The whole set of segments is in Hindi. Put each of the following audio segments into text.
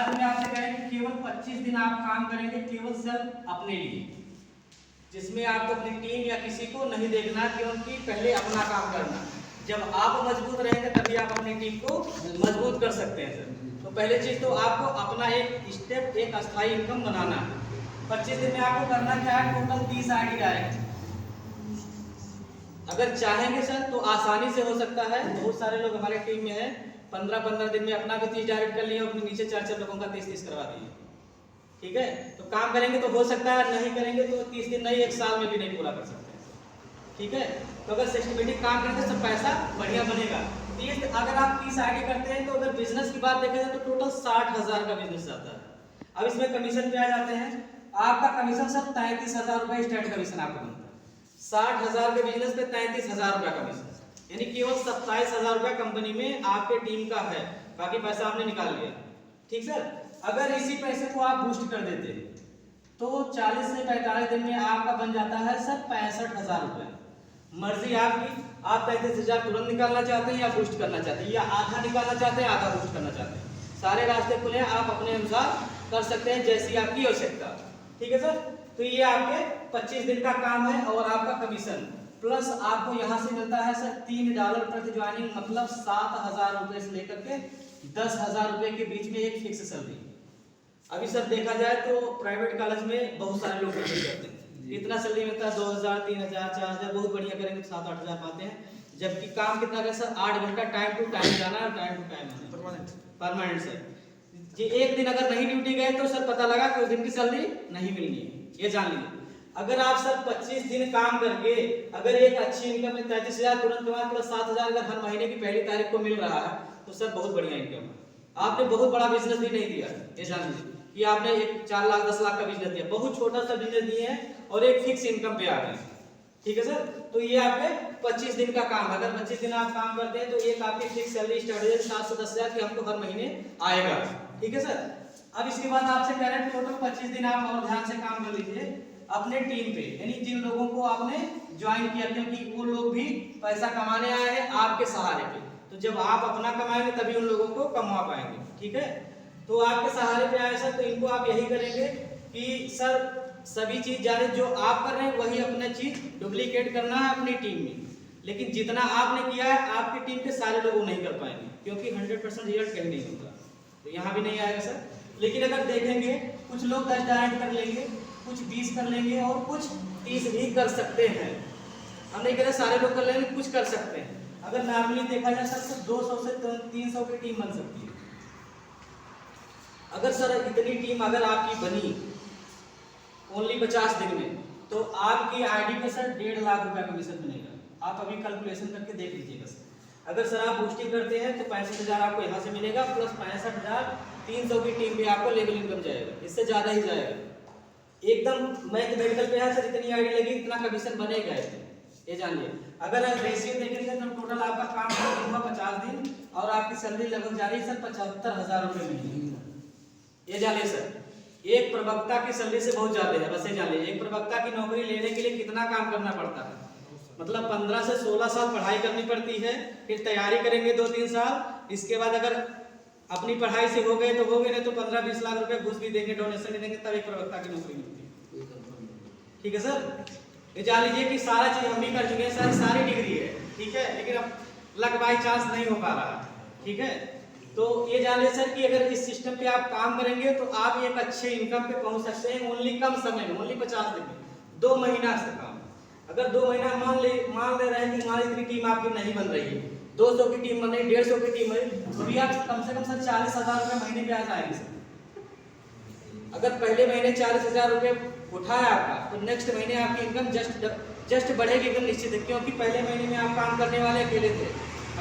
आज मैं आपसे कहेंगे केवल 25 दिन आप काम करेंगे केवल सिर्फ अपने लिए, जिसमें आपको अपनी टीम या किसी को नहीं देखना, क्योंकि पहले अपना काम करना। जब आप मजबूत रहेंगे तभी आप अपनी टीम को मजबूत कर सकते हैं सर। तो पहले चीज तो आपको अपना एक स्टेप, एक अस्थायी इनकम बनाना है। 25 दिन में आपको करना क्या है, टोटल 30 आईडी डायरेक्ट। अगर चाहेंगे सर तो आसानी से हो सकता है। बहुत सारे लोग हमारे टीम में है, 15-15 दिन में अपना भी 30 डायरेक्ट कर लिए, अपने नीचे 4-4 लोगों का 30-30 करवा दिए। ठीक है, तो काम करेंगे तो हो सकता है, नहीं करेंगे तो 30 दिन नहीं, 1 साल में भी नहीं पूरा कर सकते। ठीक है, तो अगर सिस्टमेटिक काम करते हैं तो पैसा बढ़िया बनेगा। अगर आप 30 आईडी करते हैं तो अगर बिजनेस की बात देखा जाए तो टोटल 60,000 का बिजनेस आता है। अब इसमें कमीशन पे आ जाते हैं। आपका कमीशन सर 33,000 रुपए स्टैंड कमीशन आपको बनता है। 60,000 के बिजनेस पे 33,000 रुपया कमीशन, यानी केवल 27,000 रुपया कंपनी में आपके टीम का है, बाकी पैसा आपने निकाल लिया। ठीक सर, अगर इसी पैसे को आप बूस्ट कर देते तो 40 से 45 दिन में आपका बन जाता है सर 65,000 रुपये। मर्जी आपकी, आप 33,000 तुरंत निकालना चाहते हैं या बूस्ट करना चाहते हैं, या आधा निकालना चाहते हैं आधा बूस्ट करना चाहते हैं, सारे रास्ते खुले हैं, आप अपने अनुसार कर सकते हैं जैसी आपकी आवश्यकता। ठीक है सर, तो ये आपके 25 दिन का काम है और आपका कमीशन प्लस आपको यहाँ से मिलता है सर $3 प्रति ज्वाइनिंग, मतलब 7,000 रुपए से लेकर के 10,000 रुपए के बीच में एक फिक्स सैलरी। अभी सर देखा जाए तो प्राइवेट कॉलेज में बहुत सारे लोग करते हैं, इतना सैलरी मिलता है 2,000, 3,000, 4,000, बहुत बढ़िया करेंगे तो 7-8,000 पाते हैं। जबकि काम कितना करें सर, 8 घंटा टाइम टू टाइम जाना है, time to time permanent sir. जी एक दिन अगर नहीं ड्यूटी गए तो सर पता लगा कि उस दिन की सैलरी नहीं मिलनी है, ये जान लीजिए। अगर आप सर 25 दिन काम करके अगर एक अच्छी इनकम में 33,000 तुरंत कमा प्लस 7,000 अगर हर महीने की पहली तारीख को मिल रहा है तो सर बहुत बढ़िया इनकम है। आपने बहुत बड़ा बिजनेस भी नहीं दिया, ये जान लीजिए कि आपने एक 4 लाख 10 लाख का बिजनेस दिया, बहुत छोटा सा बिजनेस दिए हैं और एक फिक्स इनकम पे आ गए। ठीक है सर, तो ये आपके 25 दिन का काम। अगर 25 दिन आप काम करते हैं तो एक आपकी फिक्स सैलरी स्टार्ट हो जाएगी 7 से 10,000 की आपको हर महीने आएगा। ठीक है सर, अब इसके बाद आपसे कह रहे हैं टोटल 25 दिन आप और ध्यान से काम कर लीजिए अपने टीम पे, यानी जिन लोगों को आपने ज्वाइन किया, क्योंकि वो लोग भी पैसा कमाने आए हैं आपके सहारे पे। तो जब आप अपना कमाएंगे तभी उन लोगों को कमा पाएंगे। ठीक है, तो आपके सहारे पे आए सर, तो इनको आप यही करेंगे कि सर सभी चीज जाने जो आप कर रहे हैं वही अपना चीज डुप्लीकेट करना है अपनी टीम में, लेकिन जितना आपने किया है आपकी टीम के सारे लोग नहीं कर पाएंगे, क्योंकि 100% रिजल्ट कहीं नहीं होता। तो यहाँ भी नहीं आएगा सर। लेकिन अगर देखेंगे कुछ लोग 10 डायरेक्ट कर लेंगे, कुछ 20 कर लेंगे और कुछ 30 भी कर सकते हैं। हम नहीं कह रहे सारे लोग कर लेंगे, कुछ कर सकते हैं। अगर नॉर्मली देखा जाए सर तो 200 से 300 की टीम बन सकती है। अगर सर इतनी टीम अगर आपकी बनी ओनली 50 दिन में, तो आपकी आईडी पे सर 1.5 लाख रुपया कमीशन मिलेगा। आप अभी कैलकुलेशन करके देख लीजिएगा सर। अगर सर आप बूस्टिंग करते हैं तो 65,000 आपको यहाँ से मिलेगा प्लस 65,300 की टीम पे आपको लेवल इनकम जाएगा, इससे ज्यादा ही जाएगा। एकदम मैथमेटिकल पे है सर, इतनी आईडी लगी इतना कमीशन बनेगा इसमें, ये जानिए। अगर रेशियो देखेंगे तो टोटल आपका काम होगा 50 दिन और आपकी सैलरी लगभग जा रही है सर 75,000 रुपये महीने, ये जानिए सर। एक प्रवक्ता की सैलरी से बहुत ज्यादा है, बस ये जान लीजिए। एक प्रवक्ता की नौकरी लेने के लिए कितना काम करना पड़ता है, मतलब 15 से 16 साल पढ़ाई करनी पड़ती है, फिर तैयारी करेंगे 2-3 साल, इसके बाद अगर अपनी पढ़ाई से हो गए तो हो गए, नहीं तो 15-20 लाख रुपए घूस भी देंगे, डोनेशन भी देंगे, तब एक प्रवक्ता की नौकरी मिलती है। ठीक है सर, ये जान लीजिए कि सारा चीज हम भी कर चुके हैं सर, सारी डिग्री है। ठीक है, लेकिन अब लक बाई चांस नहीं हो पा रहा। ठीक है, तो ये जान लीजिए सर कि अगर इस सिस्टम पे आप काम करेंगे तो आप एक अच्छे इनकम पे पहुंच सकते हैं ओनली कम समय में, ओनली 50 दिन में, 2 महीना से काम। अगर 2 महीना मान ले रहे हैं कि हमारी इतनी टीम आपकी नहीं बन रही है, 200 की टीम बन रही, 150 की टीम बन रही, तो भी आप कम से कम सर 40,000 रुपये महीने पे आ जाएंगे सर। अगर पहले महीने 40,000 रुपये उठाया आपका, तो नेक्स्ट महीने आपकी इनकम जस्ट बढ़ेगी एकदम निश्चित है, क्योंकि पहले महीने में आप काम करने वाले अकेले थे,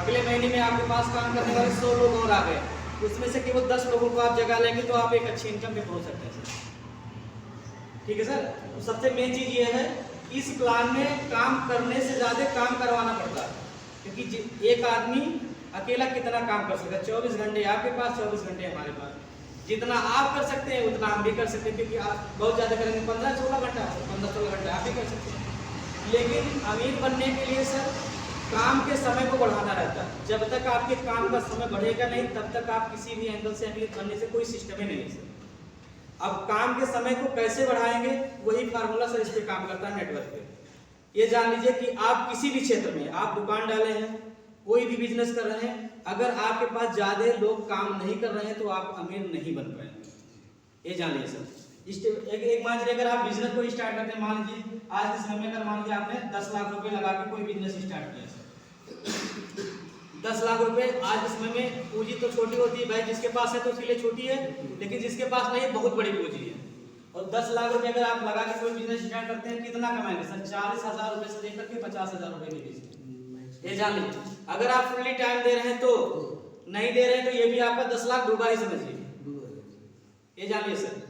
अगले महीने में आपके पास काम करने वाले 100 लोग और आ गए, उसमें से केवल 10 लोगों को आप जगह लेंगे तो आप एक अच्छी इनकम पे पहुंच सकते हैं सर। ठीक है सर, तो सबसे मेन चीज ये है इस प्लान में काम करने से ज्यादा काम करवाना पड़ता है, क्योंकि एक आदमी अकेला कितना काम कर सकता है, 24 घंटे आपके पास, 24 घंटे हमारे पास, जितना आप कर सकते हैं उतना हम भी कर सकते हैं, क्योंकि आप बहुत ज्यादा करेंगे 15-16 घंटा, 15-16 घंटा आप भी कर सकते हैं। लेकिन अमीर बनने के लिए सर काम के समय को बढ़ाना रहता है। जब तक आपके काम का समय बढ़ेगा नहीं, तब तक आप किसी भी एंगल से एनालिसिस करने से कोई सिस्टम ही नहीं है सर। अब काम के समय को कैसे बढ़ाएंगे, वही फार्मूला सर इस पे काम करता है नेटवर्क पे। ये जान लीजिए कि आप किसी भी क्षेत्र में, आप दुकान डाले हैं, कोई भी बिजनेस कर रहे हैं, अगर आपके पास ज्यादा लोग काम नहीं कर रहे हैं तो आप अमीर नहीं बन पाएंगे। ये जान लीजिए सर। एक मान लीजिए अगर आप बिजनेस को स्टार्ट करते हैं, मान लीजिए आज के समय में अगर मान लीजिए आपने 10 लाख रुपए लगा के कोई बिजनेस स्टार्ट किया सर, 10 लाख रुपए आज के समय में पूंजी तो छोटी होती है भाई, जिसके पास है तो उसके लिए छोटी है, लेकिन जिसके पास नहीं है बहुत बड़ी पूंजी है। और 10 लाख रुपए अगर आप लगा के कोई बिजनेस स्टार्ट करते हैं, कितना कमाएंगे सर? 40,000 रुपए से लेकर के 50,000 रुपए के बीच। ये जान लीजिए। अगर आप फुल्ली टाइम दे रहे हैं तो, नहीं दे रहे हैं तो ये भी आपका 10 लाख डूबा ही समझिए। ये जान लीजिए सर।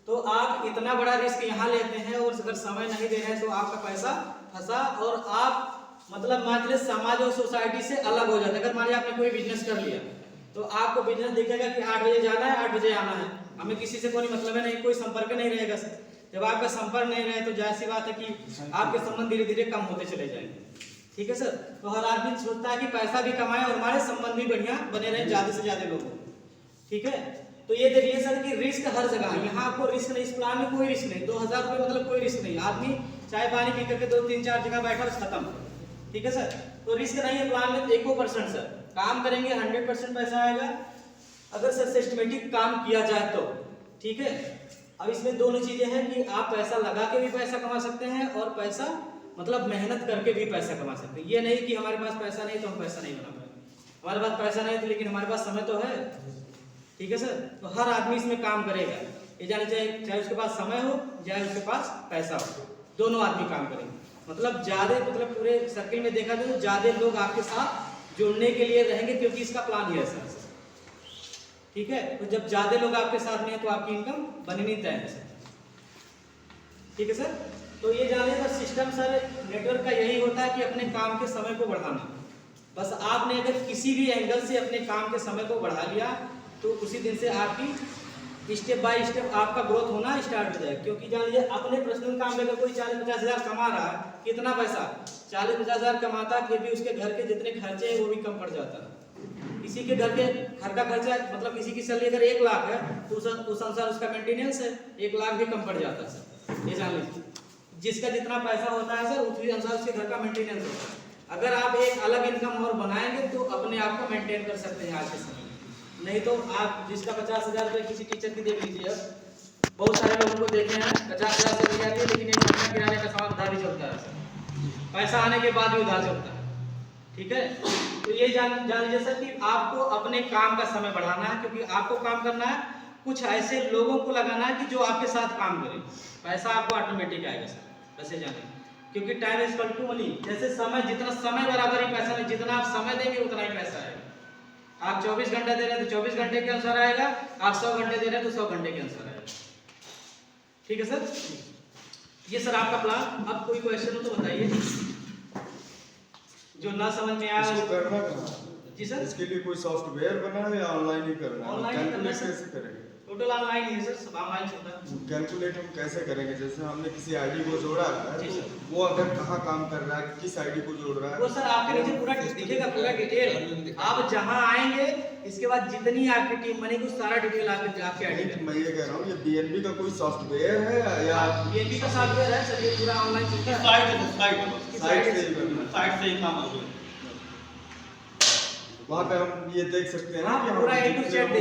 तो आप इतना बड़ा रिस्क यहाँ लेते हैं और अगर समय नहीं दे रहे हैं तो आपका पैसा फंसा और आप मतलब मान लीजिए समाज और सोसाइटी से अलग हो जाते हैं। अगर मान लीजिए आपने कोई बिजनेस कर लिया तो आपको बिजनेस दिखेगा कि 8 बजे जाना है, 8 बजे आना है, हमें किसी से कोई मतलब है नहीं, कोई संपर्क नहीं रहेगा सर। जब आपका संपर्क नहीं रहे तो जाहिर सी बात है कि आपके संबंध धीरे धीरे कम होते चले जाएंगे। ठीक है सर। तो हर आदमी सोचता है कि पैसा भी कमाए और हमारे संबंध भी बढ़िया बने रहे ज्यादा से ज्यादा लोगों। ठीक है। तो ये देखिए सर कि रिस्क हर जगह है। यहाँ आपको रिस्क नहीं, इस प्लान में कोई रिस्क नहीं। 2000 रुपए मतलब कोई रिस्क नहीं। आदमी चाय पानी पी करके 2-3-4 जगह बैठा बस खत्म। ठीक है सर। तो रिस्क नहीं है प्लान में 1% सर। काम करेंगे 100% पैसा आएगा अगर सर सिस्टमेटिक काम किया जाए तो। ठीक है। अब इसमें दोनों चीजें हैं कि आप पैसा लगा के भी पैसा कमा सकते हैं और पैसा मतलब मेहनत करके भी पैसा कमा सकते हैं। ये नहीं कि हमारे पास पैसा नहीं तो हम पैसा नहीं बना पाएंगे। हमारे पास पैसा नहीं तो लेकिन हमारे पास समय तो है। ठीक है सर। तो हर आदमी इसमें काम करेगा। ये जाने चाहे उसके पास समय हो चाहे उसके पास पैसा हो, दोनों आदमी काम करेंगे। मतलब ज्यादा मतलब पूरे सर्किल में देखा जाए तो ज्यादा लोग आपके साथ जुड़ने के लिए रहेंगे क्योंकि इसका प्लान ही ऐसा है सर। ठीक है। तो जब ज्यादा लोग आपके साथ में है तो आपकी इनकम बननी नहीं तय है सर। ठीक है सर। तो ये जाने का सिस्टम सर नेटवर्क का यही होता है कि अपने काम के समय को बढ़ाना। बस आपने अगर किसी भी एंगल से अपने काम के समय को बढ़ा लिया तो उसी दिन से आपकी स्टेप बाय स्टेप आपका ग्रोथ होना स्टार्ट हो जाएगा। क्योंकि जान लीजिए अपने पर्सनल काम में अगर कोई 40-50 हज़ार कमा रहा है, कितना पैसा 40-50 हज़ार कमाता फिर भी उसके घर के जितने खर्चे हैं वो भी कम पड़ जाता है। किसी के घर का खर्चा मतलब किसी की सैलरी अगर 1 लाख है तो उस अनुसार उसका मेंटेनेंस है 1 लाख भी कम पड़ जाता है सर। ये जान लीजिए। जिसका जितना पैसा होता है सर उसी अनुसार उसके घर का मेंटेनेंस होता है। अगर आप एक अलग इनकम और बनाएंगे तो अपने आप को मेंटेन कर सकते हैं आज के समय। नहीं तो आप जिसका 50,000 रुपये किसी टीचर की देख लीजिए, बहुत सारे लोगों को देखे हैं 50,000 से मिल जाती है लेकिन एक महीना किराने का सामान उधार ही चलता है सर। पैसा आने के बाद भी उधार चलता है। ठीक है। तो ये जान लीजिए सर कि आपको अपने काम का समय बढ़ाना है क्योंकि आपको काम करना है, कुछ ऐसे लोगों को लगाना है कि जो आपके साथ काम करें। पैसा आपको ऑटोमेटिक आएगा सर। वैसे जाने क्योंकि time is equal to money. जैसे समय, जितना समय बराबर ही पैसा नहीं, जितना आप समय देंगे उतना ही पैसा आएगा। आप 24 घंटे दे रहे हैं तो 24 घंटे के अनुसार आएगा, आप 100 घंटे दे रहे हैं तो 100 घंटे के अनुसार आएगा। ठीक है सर। ये सर आपका प्लान। अब कोई क्वेश्चन हो तो बताइए जो ना समझ में आया। इसको करना कहाँ? जी सर। इसके लिए कोई सॉफ्टवेयर बना है या ऑनलाइन ही करना है? ऑनलाइन ही करना है सर। कैसे करेंगे? टोटल ऑनलाइन ही है सर, सब ऑनलाइन चलता है। कैलकुलेट हम कैसे करेंगे? जैसे हमने किसी आईडी को जोड़ा है जी तो सर। वो अगर कहाँ काम कर रहा है, किस आईडी को जोड़ रहा है, वो सर आपके नीचे पूरा दिखेगा, पूरा डिटेल। आप जहां आएंगे इसके बाद जितनी आपकी टीम बनेगी उस सारा डिटेल आपके आईडी में। मैं ये कह रहा हूँ ये बीएनबी का कोई सॉफ्टवेयर है या बीएनबी का सॉफ्टवेयर है सर, ये पूरा ऑनलाइन चलता है। साइट से ही करना है? साइट से ही काम होगा। वहाँ पे हम ये देख सकते हैं हाँ, कि हम पूरा A to Z